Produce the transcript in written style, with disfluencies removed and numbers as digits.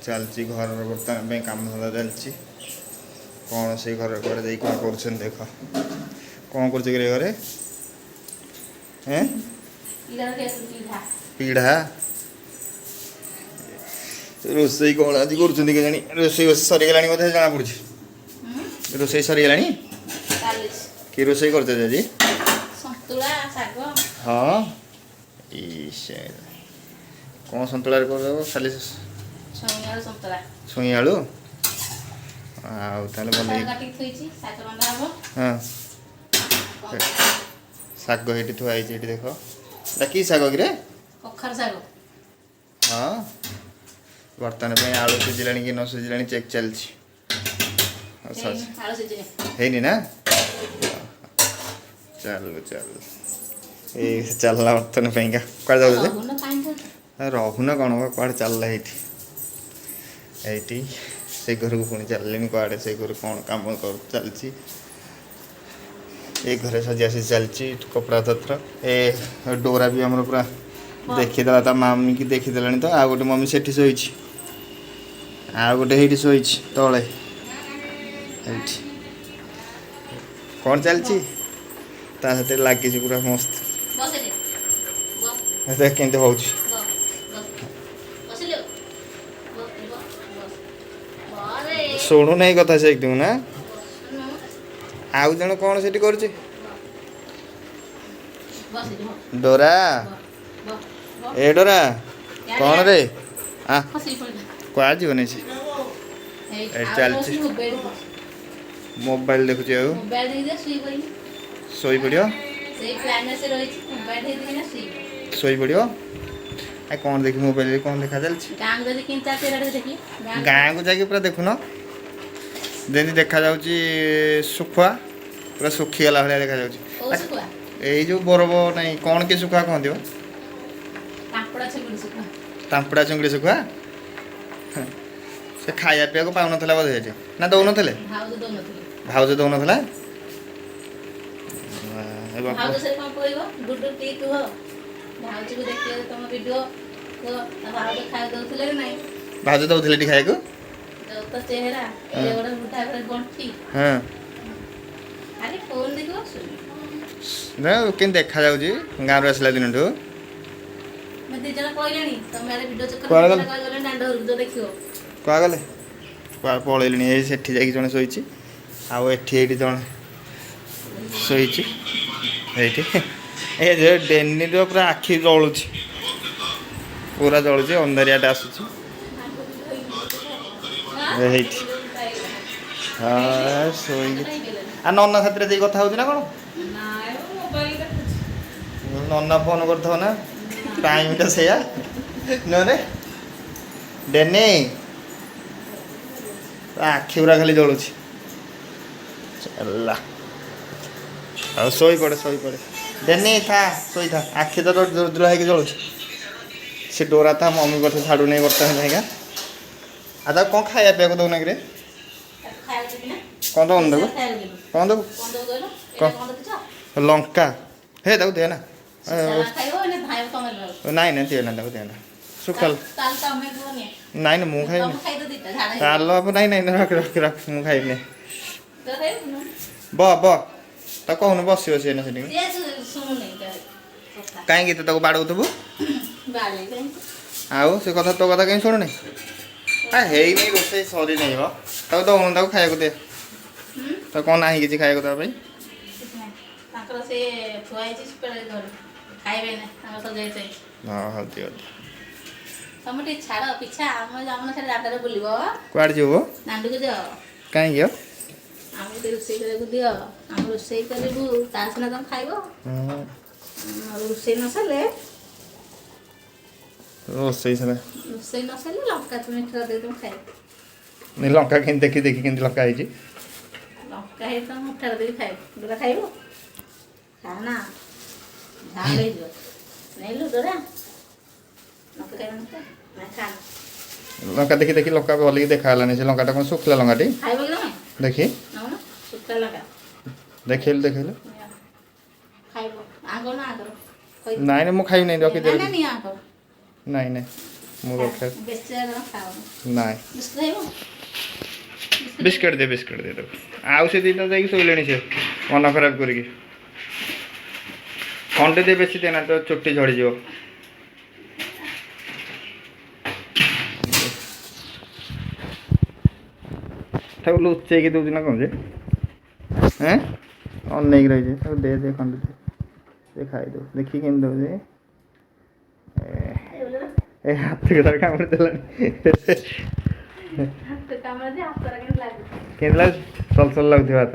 चलती घर बर्तमान कम धंदा चलती कौन से घर कड़े दे कौन कर देख कौन कर घरे हैं पीढ़ा रोसई कौन आज कर रोसई सरीगला बोधे जना पड़ी रोसई सरीगला कि रोसई करते जी हाँ कौन सतुला कर खाली छुई आलू आने भल हाँ शाग ये थुआई देख कि शाग कि हाँ बर्तमान आलू सीझिला कि न सीझिला चेक चलती ना चलो चलो ये चलना बर्तमान कड़े जाऊ रहुना कौन कड़े चलला ये से घर को पुणी चलने कड़े से घर कौन कम कर चलती ये घर सजासी चलती कपड़ा तत्र ए डोरा भी आम पूरा देखीदेला ता मामी की देखीदेला तो आ गोटे मम्मी से शोई आ गोटे ये शोई तले कौन चलती ता साथ लगी पूरा मस्त देख के हो शुणु नहीं कथा से एकदम ना आउ जन कौन से कर डोरा ए डोरा कौन रे क्या जीव नहीं चलती मोबाइल देखुची शोई पड़ो शोई पड़ो आ कौन देखी मोबाइल कौन देखा चलती गाँ को जाकि पूरा देखुन जमी देखा सुखुआ पूरा सुखीगला भाया देखा यही जो बरफ नहीं कौन के सुखुआ कहते तांपड़ा चुंगड़ी सुखुआ से खाया पीया को पाऊन बोधे ना दौन भाउज दौन भाउज दौले टी खाया के देखा गाँव आसला दिन क्या गले पलैली से जड़े शोची आठी जन शोची ये डेनी पूरा आखि जलू पूरा जलुची अंधारियाटे आसूची हाँ शोई नना साथ कथा हो कौन नना फोन कर टाइम टा से डेनी आखि पूरा खाली जलुची चला शोई पड़े डेनी था शोई था आखि तो दूर दूर है जलुची से डोरा था मम्मी को छाड़ू नहीं करता है आधा कौन खाया पीया को दौना कि कौन दौन देव कौन देव लंका हे देखो दे ना नाई ना दिए ना देखो दे ना सुखल नाई ना मुँह खाई ताल नाई नाई रख रख रख मुँह खाई ब तो कहून बस से कहीं तो बाड़ौबू आउ से कथा तो कथा कहीं शुणुनी है नहीं रोसे सरी नहीं दौन खाया दे तो कौन ना कि खाया कौड़ जीव कहीं रोसे तुम खाइब रोसे न सारे रोसे न सारे लंका तुम दे तुम खाइब नहीं लंका के देखी देखी के लंका है लंका है तो मुठा दे खाइब डोरा खाइब खाना झाल ले जो नहीं लो डोरा लंका खाइब ना खा लंका देखी देखी लंका भल देखा से लंका कौन सुखला लंका टी खाइब कि देखी सुखला लंका देखल देखल खाइब आगो ना आगो नाई ना मुझे खाई नहीं रखी दे नहीं नहीं नहीं ମୁଁ ରଖେ ବେଶୀ ଖାଉନି ନାଇଁ ବିସ୍କୁଟ ଖାଇବ ବିସ୍କେଟ୍ ଦେ ତାକୁ ଆଉ ସେ ଦୁଇଟା ଯାଇକି ଶୋଇଲେଣି ସେ ମନ ଖରାପ କରିକି ଖଣ୍ଡେ ଦେ ବେଶୀ ଦେନା ତ ଚୁଟି ଝଡ଼ିଯିବ ତାକୁ ଲୁଚେଇକି ଦେଉଛି ନା କ'ଣ ଯେ ଅନେଇକି ରହିଛି ତାକୁ ଦେ ଖଣ୍ଡେ ଦେ ଖାଇଦେଉ ଦେଖିକି କେମିତି ଦେଉଛି ଏ ହାତକୁ ତାର କାମୁଡ଼ି ଦେଲାଣି କେମିତି ଲାଗୁଛି ସଲ ସଲ ଲାଗୁଥିବ ହାତ